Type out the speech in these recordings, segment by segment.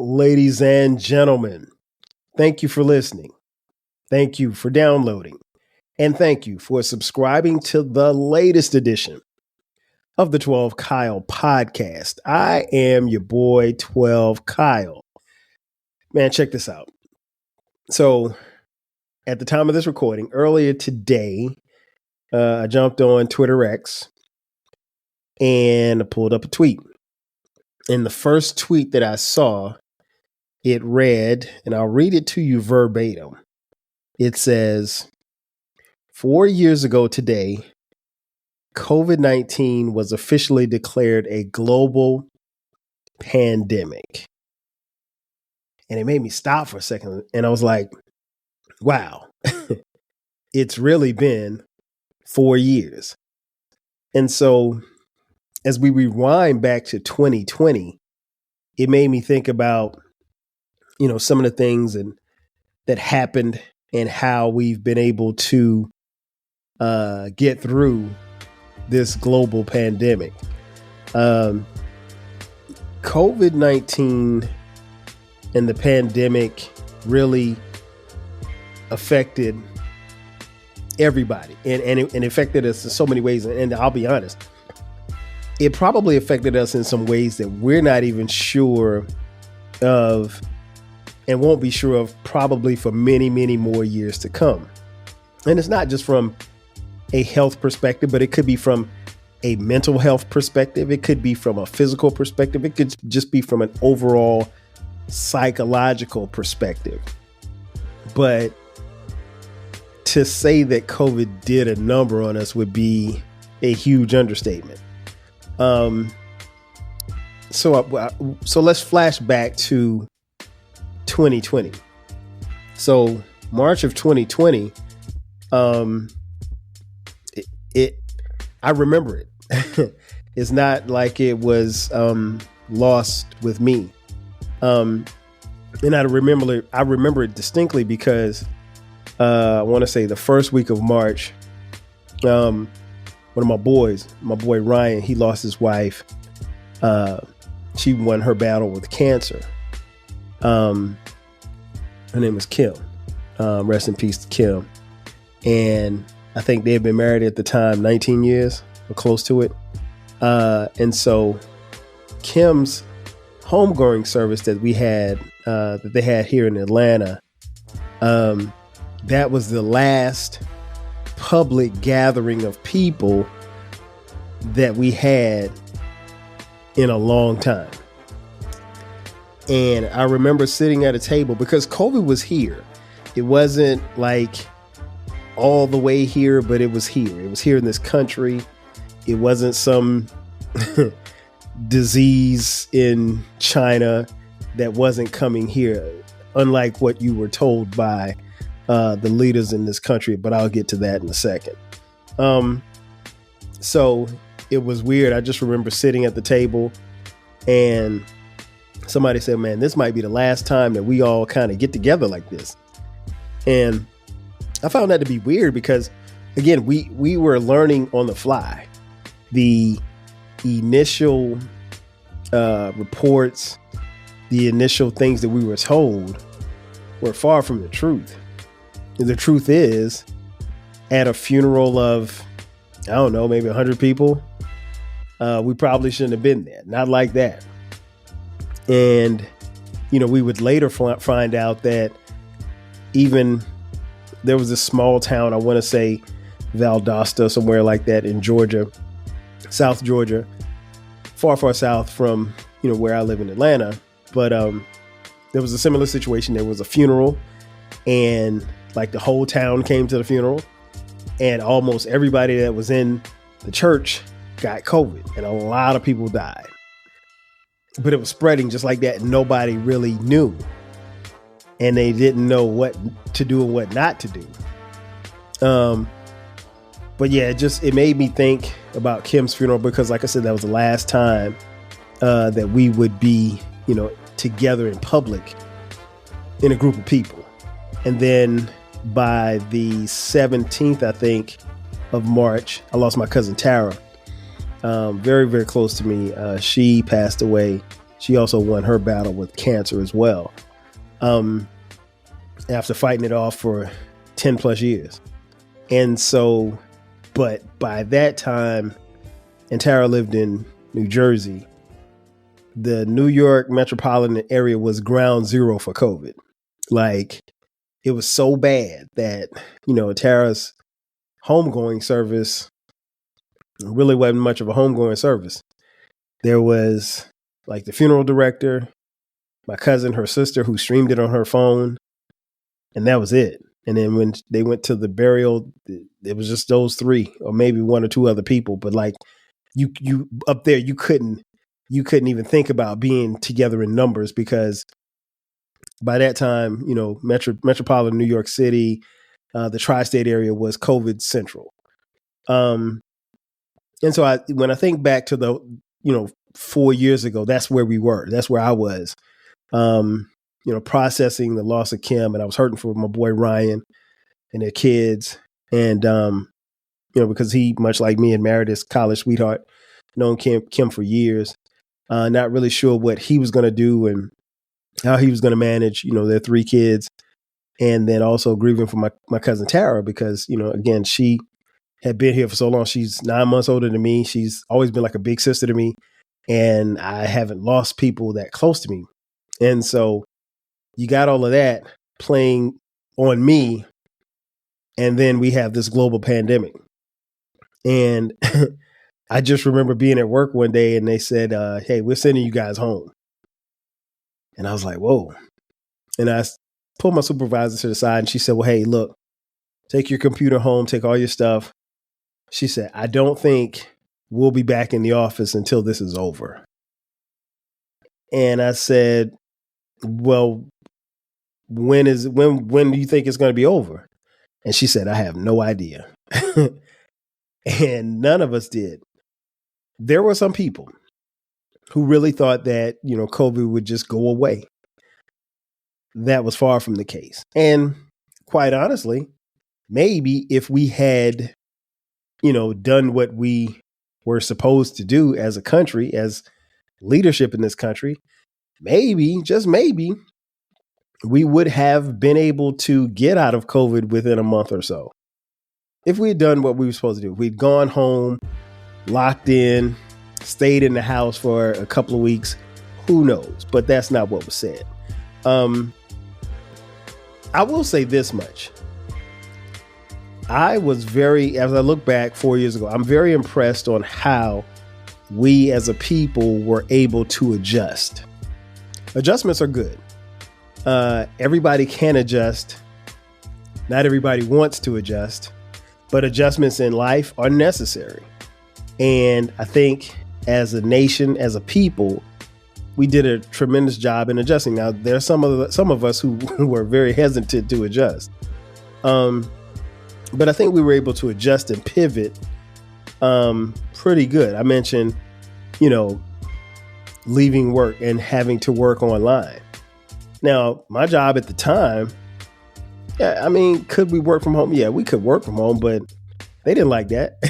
Ladies and gentlemen, thank you for listening. Thank you for downloading. And thank you for subscribing to the latest edition of the 12 Kyle podcast. I am your boy, 12 Kyle. Man, check this out. So, at the time of this recording, earlier today, I jumped on Twitter X and I pulled up a tweet. And the first tweet that I saw, it read, and I'll read it to you verbatim. It says, 4 years ago today, COVID-19 was officially declared a global pandemic. And it made me stop for a second. And I was like, wow, it's really been 4 years. And so as we rewind back to 2020, it made me think about, some of the things that happened and how we've been able to get through this global pandemic. COVID-19 and the pandemic really affected everybody, and it affected us in so many ways. And I'll be honest, it probably affected us in some ways that we're not even sure of and won't be sure of probably for many, many more years to come. And it's not just from a health perspective, but it could be from a mental health perspective. It could be from a physical perspective. It could just be from an overall psychological perspective. But to say that COVID did a number on us would be a huge understatement. So let's flash back to 2020. So March of 2020, I remember it. It's not like it was lost with me. And I remember it distinctly because I want to say the first week of March, one of my boy Ryan, he lost his wife. She won her battle with cancer. Her name was Kim. Rest in peace to Kim. And I think they had been married at the time 19 years or close to it. And so Kim's homegoing service that we had, that they had here in Atlanta, that was the last public gathering of people that we had in a long time. And I remember sitting at a table because COVID was here. It wasn't like all the way here, but it was here. It was here in this country. It wasn't some disease in China that wasn't coming here, unlike what you were told by the leaders in this country. But I'll get to that in a second. So it was weird. I just remember sitting at the table and somebody said, man, this might be the last time that we all kind of get together like this. And I found that to be weird because, again, we were learning on the fly. The initial reports, the initial things that we were told were far from the truth. And the truth is, at a funeral of, I don't know, maybe 100 people, we probably shouldn't have been there. Not like that. And, we would later find out that even there was a small town, I want to say Valdosta, somewhere like that in Georgia, South Georgia, far, far south from, where I live in Atlanta. But there was a similar situation. There was a funeral and like the whole town came to the funeral and almost everybody that was in the church got COVID and a lot of people died. But it was spreading just like that. And nobody really knew. And they didn't know what to do and what not to do. But yeah, it made me think about Kim's funeral because, like I said, that was the last time that we would be, together in public in a group of people. And then by the 17th, I think, of March, I lost my cousin Tara. Very, very close to me. She passed away she also won her battle with cancer as well. After fighting it off for 10 plus years. And so, but by that time, and Tara lived in New Jersey, the New York metropolitan area was ground zero for COVID. Like, it was so bad that, Tara's homegoing service really wasn't much of a homegoing service. There was like the funeral director, my cousin, her sister, who streamed it on her phone, and that was it. And then when they went to the burial, it was just those three, or maybe one or two other people. But like you up there, you couldn't even think about being together in numbers, because by that time, metropolitan New York City, the tri-state area was COVID central. And so when I think back to the, 4 years ago, that's where we were. That's where I was, processing the loss of Kim, and I was hurting for my boy Ryan and their kids. And, because he, much like me, had married his college sweetheart, known Kim for years, not really sure what he was going to do and how he was going to manage, their three kids. And then also grieving for my cousin Tara, because, again, she had been here for so long. She's 9 months older than me. She's always been like a big sister to me. And I haven't lost people that close to me. And so you got all of that playing on me. And then we have this global pandemic. And I just remember being at work one day and they said, hey, we're sending you guys home. And I was like, whoa. And I pulled my supervisor to the side and she said, well, hey, look, take your computer home, take all your stuff. She said, I don't think we'll be back in the office until this is over. And I said, well, when do you think it's going to be over? And she said, I have no idea. And none of us did. There were some people who really thought that, COVID would just go away. That was far from the case. And quite honestly, maybe if we had, done what we were supposed to do as a country, as leadership in this country, maybe, just maybe, we would have been able to get out of COVID within a month or so. If we had done what we were supposed to do, if we'd gone home, locked in, stayed in the house for a couple of weeks, who knows? But that's not what was said. I will say this much. As I look back 4 years ago, I'm very impressed on how we as a people were able to adjust. Adjustments are good. Everybody can adjust. Not everybody wants to adjust, but adjustments in life are necessary. And I think as a nation, as a people, we did a tremendous job in adjusting. Now, there are some of us who were very hesitant to adjust. But I think we were able to adjust and pivot pretty good. I mentioned, leaving work and having to work online. Now, my job at the time, could we work from home? Yeah, we could work from home, but they didn't like that.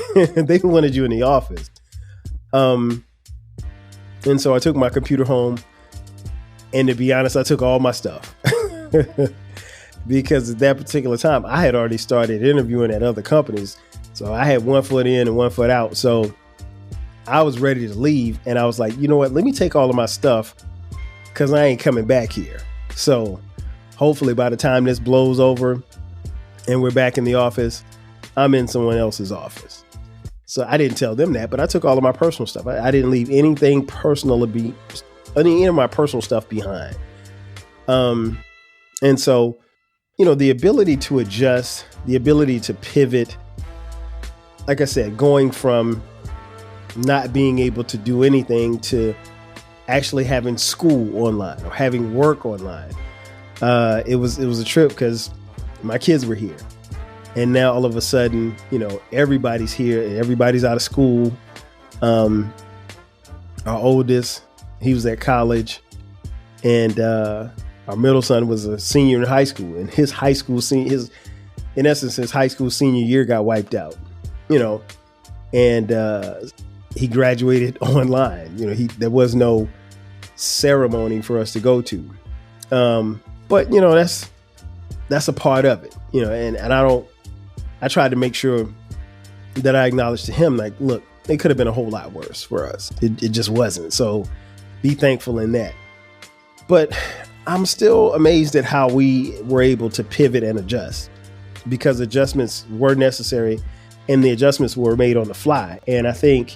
They wanted you in the office. And so I took my computer home, and to be honest, I took all my stuff. Because at that particular time, I had already started interviewing at other companies. So I had 1 foot in and 1 foot out. So I was ready to leave. And I was like, you know what? Let me take all of my stuff because I ain't coming back here. So hopefully by the time this blows over and we're back in the office, I'm in someone else's office. So I didn't tell them that, but I took all of my personal stuff. I didn't leave anything personal any of my personal stuff behind. And so, the ability to adjust, the ability to pivot, like I said, going from not being able to do anything to actually having school online or having work online. It was a trip because my kids were here. And now all of a sudden, everybody's here and everybody's out of school. Our oldest, he was at college, and our middle son was a senior in high school, and his high school senior year got wiped out, and he graduated online. There was no ceremony for us to go to. But that's a part of it, and I tried to make sure that I acknowledged to him, like, look, it could have been a whole lot worse for us. It just wasn't. So be thankful in that. But I'm still amazed at how we were able to pivot and adjust, because adjustments were necessary and the adjustments were made on the fly. And I think,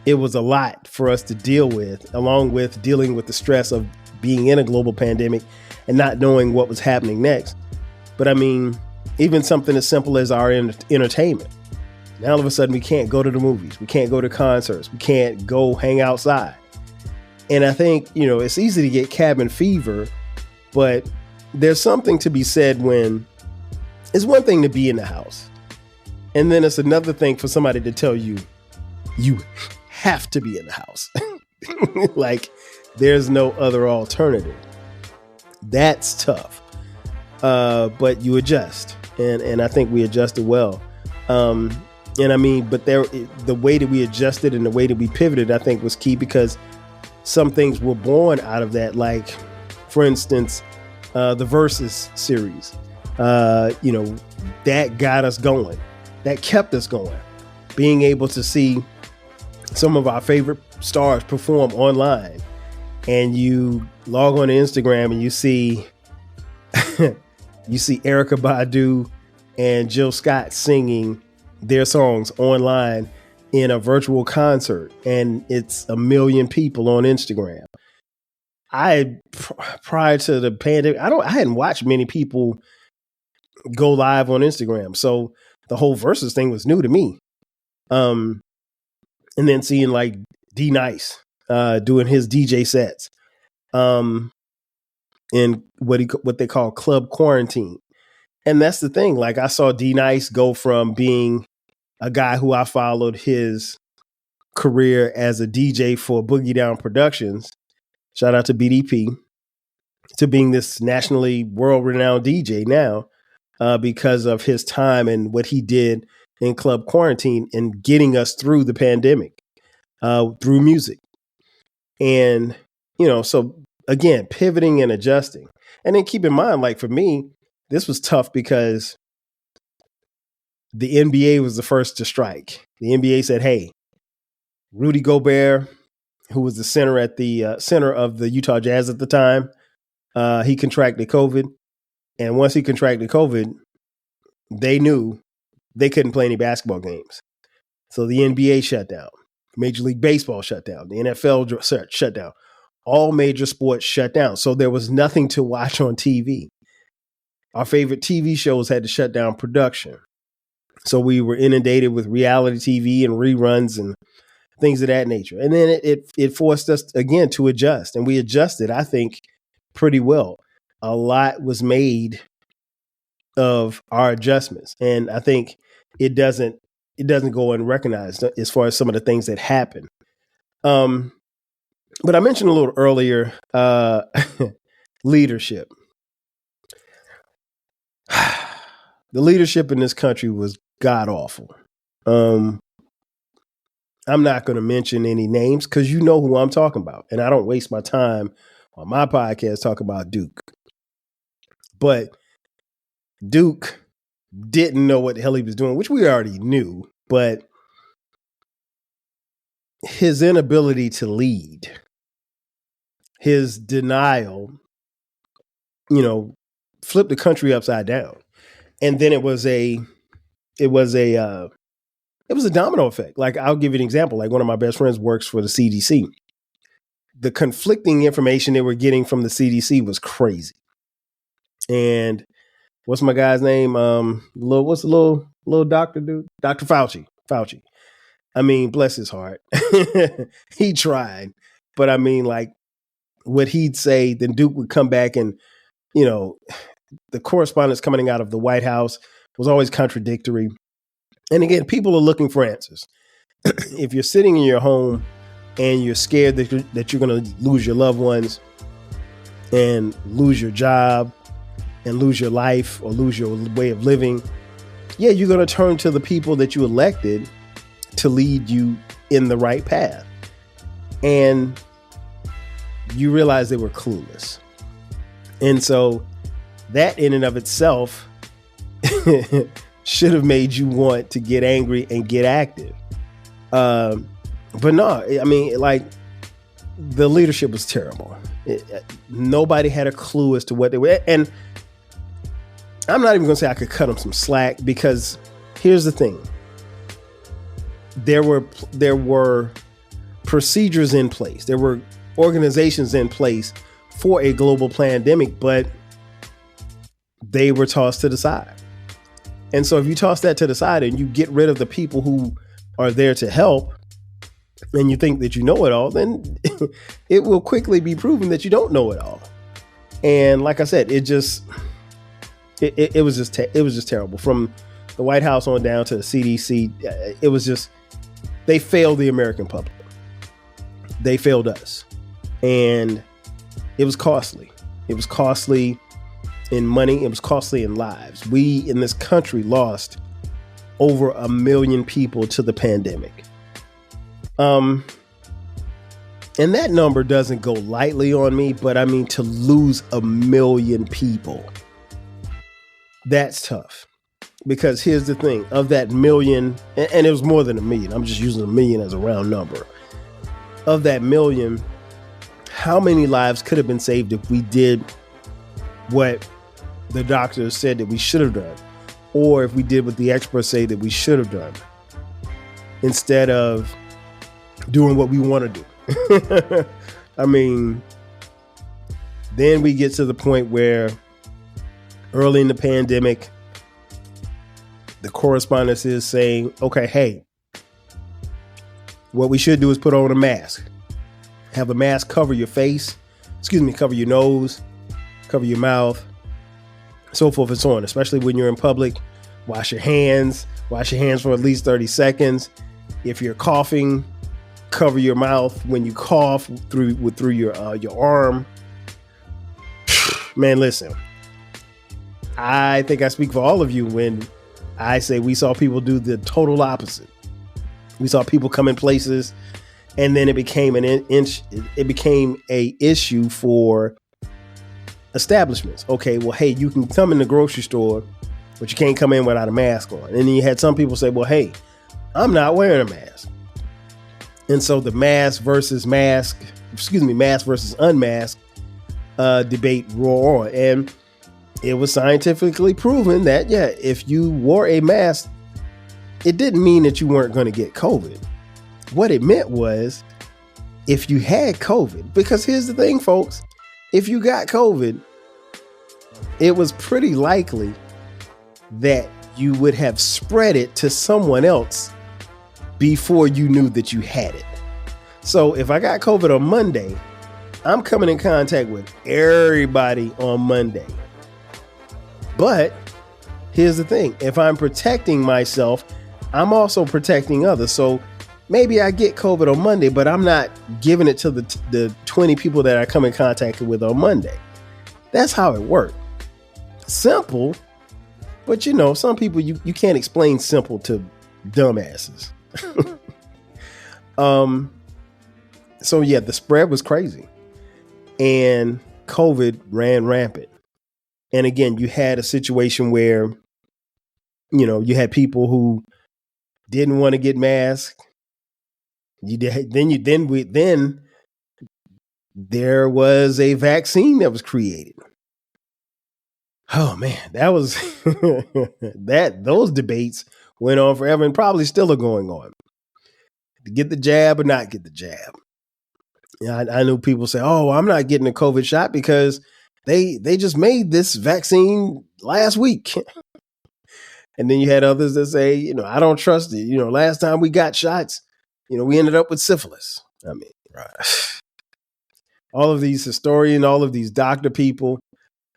it was a lot for us to deal with, along with dealing with the stress of being in a global pandemic and not knowing what was happening next. But I mean, even something as simple as our entertainment. Now all of a sudden we can't go to the movies. We can't go to concerts. We can't go hang outside. And I think, it's easy to get cabin fever, but there's something to be said when it's one thing to be in the house. And then it's another thing for somebody to tell you, you have to be in the house. Like there's no other alternative. That's tough. But you adjust. And I think we adjusted well. And I mean, but the way that we adjusted and the way that we pivoted, I think was key, because some things were born out of that. Like, for instance, the Versus series, that got us going. That kept us going. Being able to see some of our favorite stars perform online, and you log on to Instagram and you see Erykah Badu and Jill Scott singing their songs online in a virtual concert, and it's 1 million people on Instagram. Prior to the pandemic, I hadn't watched many people go live on Instagram, so the whole Versus thing was new to me. And then seeing like D Nice doing his DJ sets in what they call club quarantine. And that's the thing. Like, I saw D Nice go from being a guy who I followed his career as a DJ for Boogie Down Productions, shout out to BDP, to being this nationally world-renowned DJ now because of his time and what he did in club quarantine and getting us through the pandemic through music. And, so again, pivoting and adjusting. And then keep in mind, like for me, this was tough because the NBA was the first to strike. The NBA said, hey, Rudy Gobert, who was the center at the center of the Utah Jazz at the time, he contracted COVID. And once he contracted COVID, they knew they couldn't play any basketball games. So the NBA shut down. Major League Baseball shut down. The NFL shut down. All major sports shut down. So there was nothing to watch on TV. Our favorite TV shows had to shut down production. So we were inundated with reality TV and reruns and things of that nature. And then it forced us, again, to adjust. And we adjusted, I think, pretty well. A lot was made of our adjustments. And I think it doesn't go unrecognized as far as some of the things that happen. But I mentioned a little earlier, leadership. The leadership in this country was god awful. I'm not going to mention any names because you know who I'm talking about. And I don't waste my time on my podcast talking about Duke. But Duke didn't know what the hell he was doing, which we already knew. But his inability to lead, his denial, flipped the country upside down. And then it was a domino effect. Like, I'll give you an example. Like, one of my best friends works for the CDC. The conflicting information they were getting from the CDC was crazy. And what's my guy's name? What's the little doctor dude? Dr. Fauci. I mean, bless his heart. He tried. But I mean, like, what he'd say, then Duke would come back and, the correspondence coming out of the White House was always contradictory. And again, people are looking for answers. If you're sitting in your home and you're scared that you're going to lose your loved ones and lose your job and lose your life or lose your way of living, yeah, you're going to turn to the people that you elected to lead you in the right path. And you realize they were clueless. And so that in and of itself should have made you want to get angry and get active. But no, I mean, like, the leadership was terrible. Nobody had a clue as to what they were. And I'm not even going to say I could cut them some slack, because here's the thing. There were procedures in place. There were organizations in place for a global pandemic, but they were tossed to the side. And so if you toss that to the side and you get rid of the people who are there to help, and you think that you know it all, then it will quickly be proven that you don't know it all. And like I said, it was just terrible. From the White House on down to the CDC, it was just, they failed the American public. They failed us. And it was costly. It was costly in money. It was costly in lives. We in this country lost over 1 million people to the pandemic. And that number doesn't go lightly on me, but I mean, to lose 1 million people, that's tough. Because here's the thing, of that million, and it was more than 1 million, I'm just using 1 million as a round number. Of that million, how many lives could have been saved if we did what the doctors said that we should have done? Or if we did what the experts say that we should have done, instead of doing what we want to do? I mean, then we get to the point where early in the pandemic, the correspondence is saying, okay, hey, what we should do is put on a mask. Have a mask cover your face, cover your nose, cover your mouth, so forth and so on, especially when you're in public. Wash your hands for at least 30 seconds. If you're coughing, cover your mouth when you cough through your arm. Man, listen, I think I speak for all of you when I say we saw people do the total opposite. We saw people come in places, and then it became a issue for establishments. Okay, well, hey, you can come in the grocery store, but you can't come in without a mask on. And then you had some people say, well, hey, I'm not wearing a mask. And so the mask versus unmasked debate roar on. And it was scientifically proven that, yeah, if you wore a mask, it didn't mean that you weren't going to get COVID. What it meant was, if you had COVID, because here's the thing, folks, if you got COVID, it was pretty likely that you would have spread it to someone else before you knew that you had it. So if I got COVID on Monday, I'm coming in contact with everybody on Monday. But here's the thing. If I'm protecting myself, I'm also protecting others. So maybe I get COVID on Monday, but I'm not giving it to the 20 people that I come in contact with on Monday. That's how it worked. Simple, but you know, some people, you can't explain simple to dumbasses. So yeah, the spread was crazy, and COVID ran rampant. And again, you had a situation where, you know, you had people who didn't want to get masked. Then there was a vaccine that was created. Oh man, that was those debates went on forever and probably still are going on. To get the jab or not get the jab. Yeah, I know people say, "Oh, I'm not getting a COVID shot because they just made this vaccine last week." And then you had others that say, you know, I don't trust it. You know, last time we got shots, you know, we ended up with syphilis. I mean, right. All of these historians, all of these doctor people.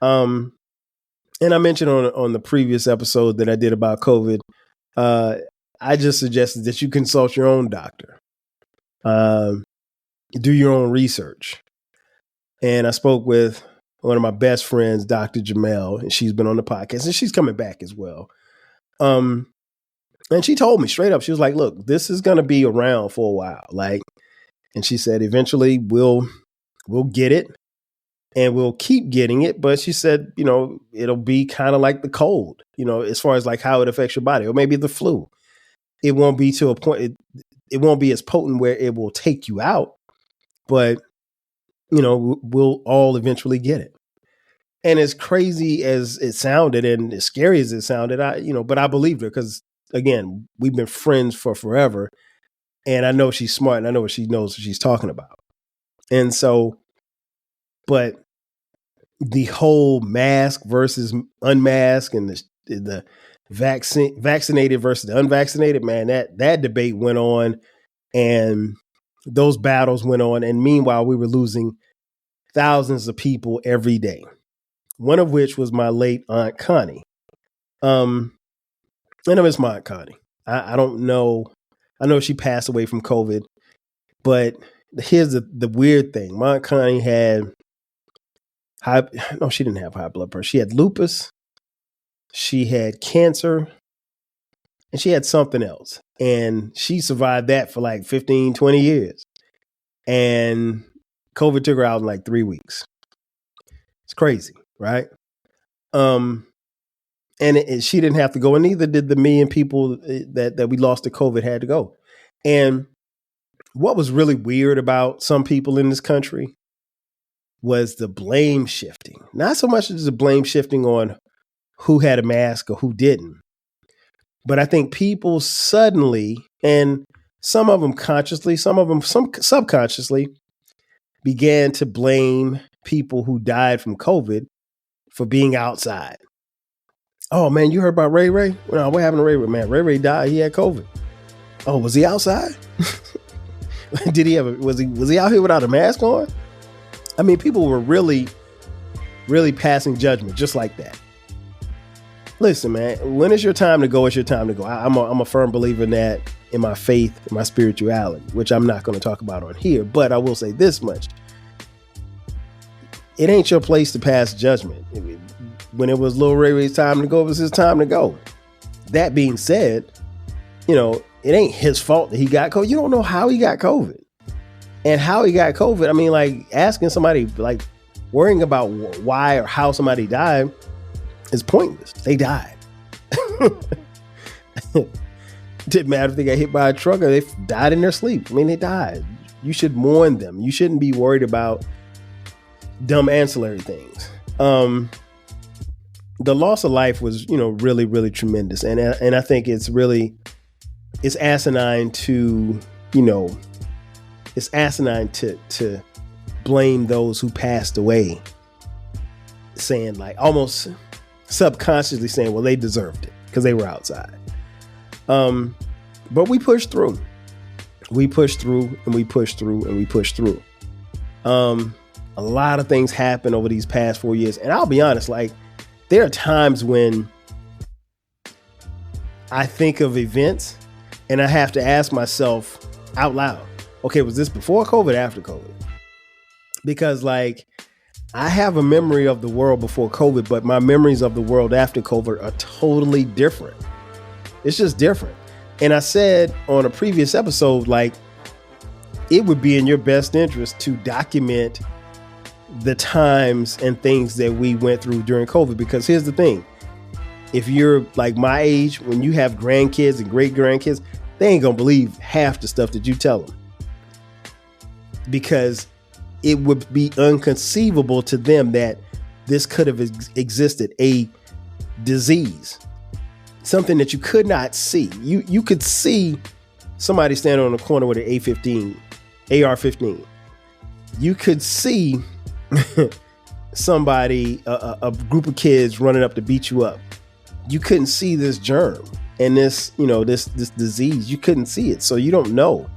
And I mentioned on the previous episode that I did about COVID, I just suggested that you consult your own doctor. Do your own research. And I spoke with one of my best friends, Dr. Jamel, and she's been on the podcast, and she's coming back as well. And she told me straight up, she was like, look, this is going to be around for a while. Like, And she said, eventually we'll get it and we'll keep getting it. But she said, it'll be kind of like the cold, as far as like how it affects your body, or maybe the flu. It won't be to a point. It won't be as potent where it will take you out, but we'll all eventually get it. And as crazy as it sounded and as scary as it sounded, but I believed her because, again, we've been friends for forever. And I know she's smart and I know she knows what she's talking about. And so, but the whole mask versus unmasked and the vaccinated versus the unvaccinated, man, that debate went on and those battles went on. And meanwhile, we were losing thousands of people every day. One of which was my late Aunt Connie. And I miss my Aunt Connie. I don't know. I know she passed away from COVID, but here's the weird thing. My Aunt Connie had she didn't have high blood pressure. She had lupus. She had cancer. And she had something else. And she survived that for like 15, 20 years. And COVID took her out in like 3 weeks. It's crazy. Right. And she didn't have to go, and neither did the million people that we lost to COVID had to go. And what was really weird about some people in this country was the blame shifting. Not so much as the blame shifting on who had a mask or who didn't, but I think people suddenly, and some of them consciously, some of them subconsciously, began to blame people who died from COVID for being outside. Oh man, you heard about Ray Ray? No, what happened to Ray Ray? Man, Ray Ray died. He had COVID. Oh, was he outside? Did he was he out here without a mask on? I mean, people were really, really passing judgment just like that. Listen, man, when it's your time to go, it's your time to go. I'm a firm believer in that, in my faith, in my spirituality, which I'm not going to talk about on here, but I will say this much. It ain't your place to pass judgment. When it was Lil Ray Ray's time to go, it was his time to go. That being said, it ain't his fault that he got COVID. You don't know how he got COVID. And how he got COVID, I mean, like asking somebody, like worrying about why or how somebody died is pointless. They died. Didn't matter if they got hit by a truck or they died in their sleep. I mean, they died. You should mourn them. You shouldn't be worried about dumb ancillary things. The loss of life was, really, really tremendous. And I think it's asinine to, it's asinine to blame those who passed away, saying like almost subconsciously saying, well, they deserved it because they were outside. But we pushed through. We pushed through and we pushed through and we pushed through. A lot of things happened over these past 4 years. And I'll be honest, like there are times when I think of events and I have to ask myself out loud, okay, was this before COVID, after COVID? Because like I have a memory of the world before COVID, but my memories of the world after COVID are totally different. It's just different. And I said on a previous episode, like it would be in your best interest to document the times and things that we went through during COVID. Because here's the thing. If you're like my age, when you have grandkids and great grandkids, they ain't gonna believe half the stuff that you tell them. Because it would be inconceivable to them that this could have existed, a disease, something that you could not see. You could see somebody standing on the corner with an AR-15. You could see somebody, a group of kids running up to beat you up. You couldn't see this germ and this disease. You couldn't see it. So you don't know.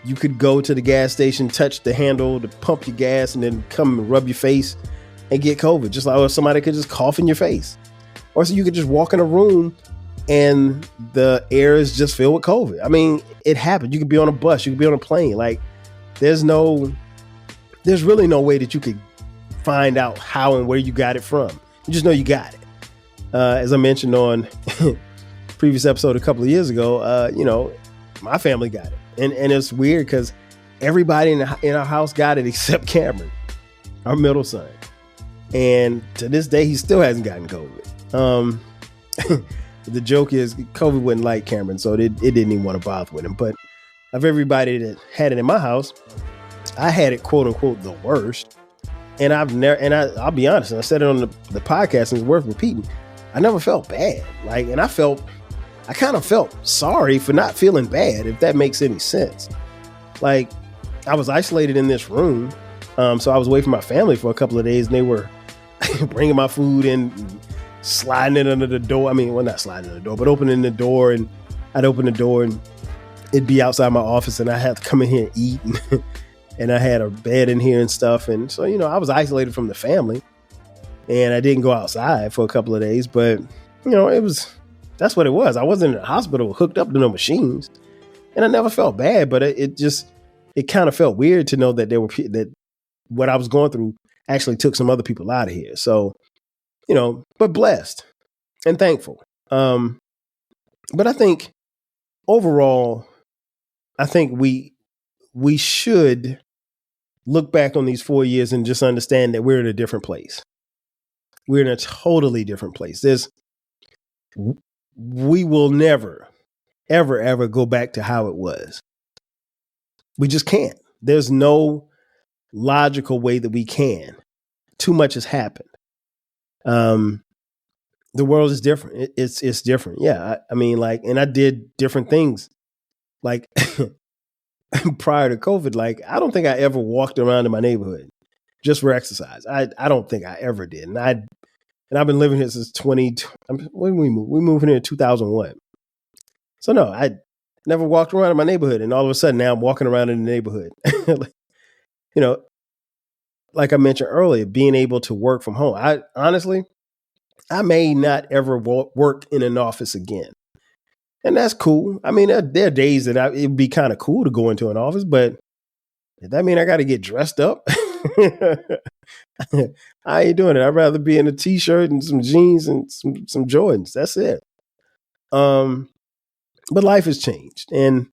You could go to the gas station, touch the handle to pump your gas, and then come and rub your face and get COVID. Just like, or somebody could just cough in your face. Or so you could just walk in a room and the air is just filled with COVID. I mean, it happened. You could be on a bus. You could be on a plane. Like, there's really no way that you could find out how and where you got it from. You just know you got it. As I mentioned on previous episode a couple of years ago, my family got it. And it's weird because everybody in our house got it except Cameron, our middle son. And to this day, he still hasn't gotten COVID. The joke is COVID wouldn't like Cameron, so it didn't even want to bother with him. But of everybody that had it in my house, I had it, quote unquote, the worst. And I'll be honest, and I said it on the podcast, and it's worth repeating. I never felt bad. I kind of felt sorry for not feeling bad, if that makes any sense. Like, I was isolated in this room. So I was away from my family for a couple of days, and they were bringing my food in, sliding it under the door. I mean, well, not sliding under the door, but opening the door, and I'd open the door and it'd be outside my office, and I had to come in here and eat. And I had a bed in here and stuff. And so, I was isolated from the family, and I didn't go outside for a couple of days, but that's what it was. I wasn't in the hospital hooked up to no machines, and I never felt bad, but it kind of felt weird to know that that what I was going through actually took some other people out of here. So, but blessed and thankful. But I think overall, we should look back on these 4 years and just understand that we're in a different place. We're in a totally different place. We will never, ever, ever go back to how it was. We just can't. There's no logical way that we can. Too much has happened. The world is different. It's different. Yeah. And I did different things. Like prior to COVID, I don't think I ever walked around in my neighborhood just for exercise. I don't think I ever did. And I've been living here since when we moved? We moved here in 2001. So no, I never walked around in my neighborhood. And all of a sudden now I'm walking around in the neighborhood. Like I mentioned earlier, being able to work from home. I may not ever work in an office again. And that's cool. I mean, there are days that it'd be kind of cool to go into an office, but does that mean I got to get dressed up? I ain't doing it. I'd rather be in a t-shirt and some jeans and some Jordans. That's it. But life has changed. And,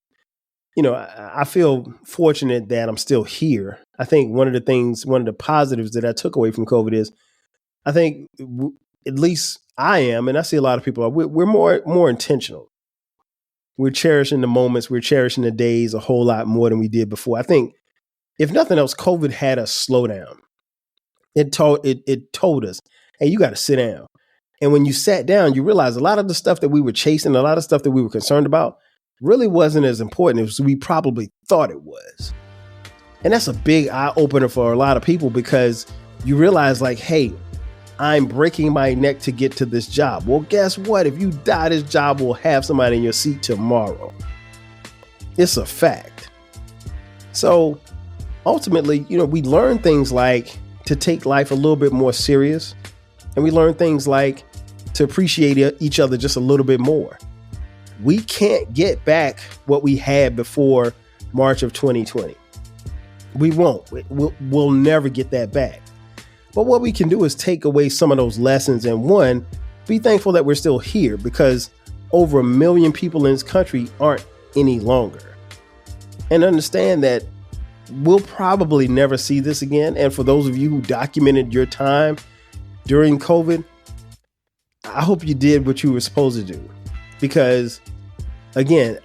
I feel fortunate that I'm still here. I think one of the positives that I took away from COVID is I think at least I am, and I see a lot of people are, we're more intentional. We're cherishing the moments. We're cherishing the days a whole lot more than we did before. I think, if nothing else, COVID had us slow down. It told us, hey, you got to sit down. And when you sat down, you realize a lot of the stuff that we were chasing, a lot of stuff that we were concerned about really wasn't as important as we probably thought it was. And that's a big eye opener for a lot of people, because you realize hey, I'm breaking my neck to get to this job. Well, guess what? If you die, this job will have somebody in your seat tomorrow. It's a fact. So ultimately, we learn things like to take life a little bit more serious. And we learn things like to appreciate each other just a little bit more. We can't get back what we had before March of 2020. We won't. We'll never get that back. But what we can do is take away some of those lessons, and one, be thankful that we're still here, because over 1 million people in this country aren't any longer. And understand that we'll probably never see this again. And for those of you who documented your time during COVID, I hope you did what you were supposed to do. Because again,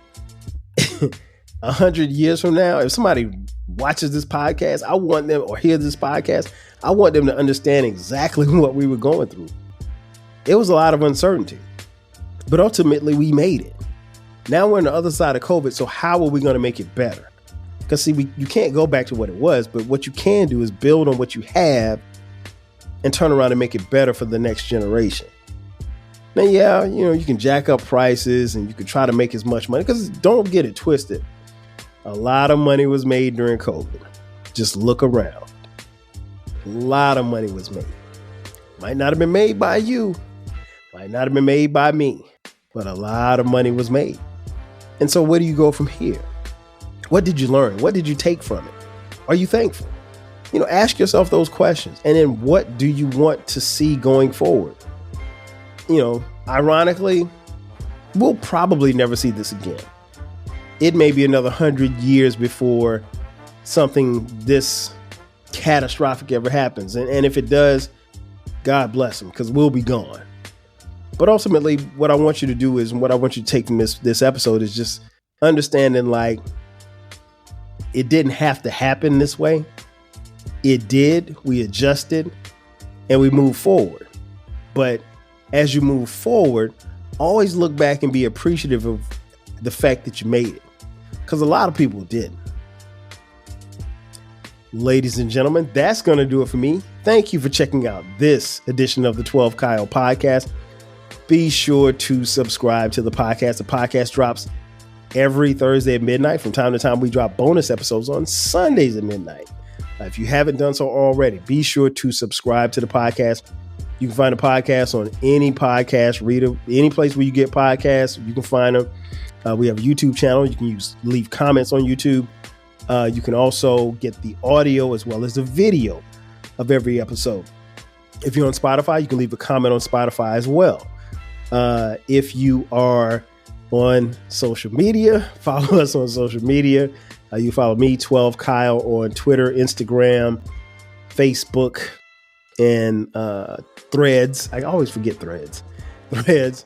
100 years from now, if somebody watches this podcast, or hears this podcast, I want them to understand exactly what we were going through. It was a lot of uncertainty, but ultimately we made it. Now we're on the other side of COVID. So how are we going to make it better? Because see, you can't go back to what it was, but what you can do is build on what you have and turn around and make it better for the next generation. Now, yeah, you can jack up prices and you can try to make as much money, because don't get it twisted. A lot of money was made during COVID. Just look around. A lot of money was made. Might not have been made by you. Might not have been made by me. But a lot of money was made. And so where do you go from here? What did you learn? What did you take from it? Are you thankful? Ask yourself those questions. And then what do you want to see going forward? Ironically, we'll probably never see this again. It may be another 100 years before something this catastrophic ever happens. And if it does, God bless them, because we'll be gone. But ultimately, what I want you to do is, and what I want you to take from this episode is just understanding, like, it didn't have to happen this way. It did. We adjusted and we moved forward. But as you move forward, always look back and be appreciative of the fact that you made it, because a lot of people didn't. Ladies and gentlemen, that's going to do it for me. Thank you for checking out this edition of the 12 Kyle podcast. Be sure to subscribe to the podcast. The podcast drops every Thursday at midnight. From time to time, we drop bonus episodes on Sundays at midnight. If you haven't done so already, be sure to subscribe to the podcast. You can find the podcast on any podcast reader, any place where you get podcasts. You can find them. We have a YouTube channel. You can leave comments on YouTube. You can also get the audio as well as the video of every episode. If you're on Spotify, you can leave a comment on Spotify as well. If you are on social media, follow us on social media. You follow me, 12 Kyle, on Twitter, Instagram, Facebook, and Threads. I always forget Threads. Threads.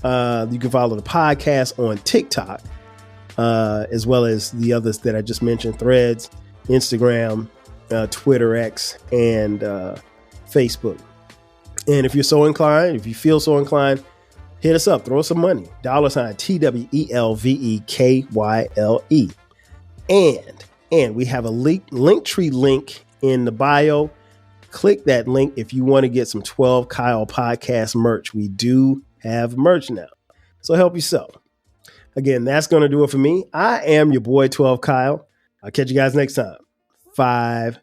You can follow the podcast on TikTok, as well as the others that I just mentioned: Threads, Instagram, Twitter, X, and Facebook. And if you're so inclined, if you feel so inclined, hit us up. Throw us some money. $TWELVEKYLE. And we have a Linktree link in the bio. Click that link if you want to get some 12 Kyle podcast merch. We do have merch now, so help yourself. Again, that's going to do it for me. I am your boy, 12 Kyle. I'll catch you guys next time. 5000.